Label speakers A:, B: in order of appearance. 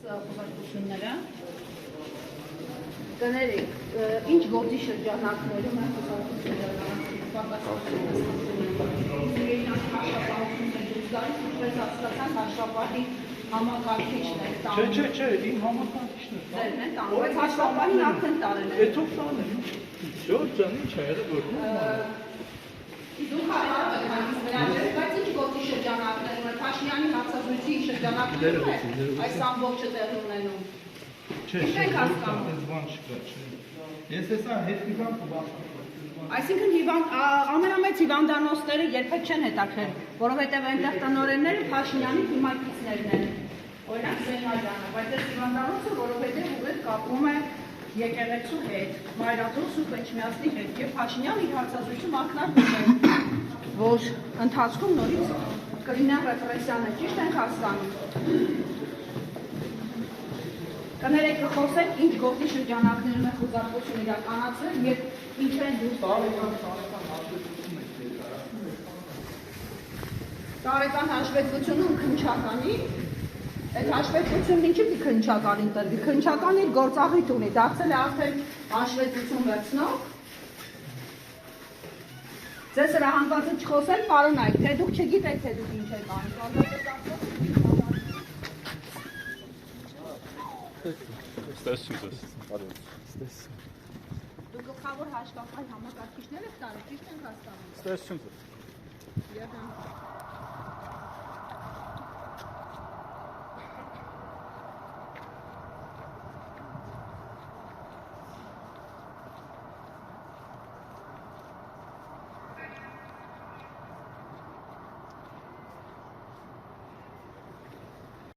A: խոզարկությունները կներեք, ինչ գործի շրջանակներում են խոզարկությունները հաշվապահի համակարգիչն է տանում։
B: Չէ, իմ համակարգիչն է
A: տանում։ Բայց հաշվապահին արդեն տարել է։
B: Էթով տանել, Ժորժ ջան, ինչ է եղել որ։
A: Դուք բայց ինչ գործի շրջանակներում է, Փաշինյանի հարցազրույցի շրջանակներում է այս ամբողջը տեղի ունենում։
B: Չէ, ես հեսա հետիվան կբախում։
A: Այսինքն ամենամեծ հիվանդանոցները երբեք չեն հետաքրել, որովհետև այնտեղ տնօրենները Փաշինյանի թիմակիցներն են, օրինակ Զենալյանը, բայց այս հիվանդանոցը որովհետև ուղիղ կապվում է եկեղեցու հետ, Մայրաթոր Սուրբ Էջմիածնի հետ, եւ Փաշինյանը իր հարցազրույցում ակնարկում է, որ ընթացքում նորից կլինեն ռեպրեսիաներ, ճիշտ ենք հասկանում։ Կներեք կխոսենք ինչ գործի շրջանակներում է խոզարկություն իրականացրել եւ ինչ են դուրս տարեկան հաշվետվությունում քննչականի այդ հաշվետվությունն ինչի՞ քննչականին տրվի, քննչականը իր գործառույթ ունի, դարձել է արդեն հաշվետվություն վերցնող։ Ձեզ հրահանգված է չխոսել, պարոնայք, թե դուք չգիտեք, թե դուք ինչ եք անում։ Դուք գլխավոր հաշվապահի համակարգիչներ եք տարել, ճիշտ ենք հասկանում։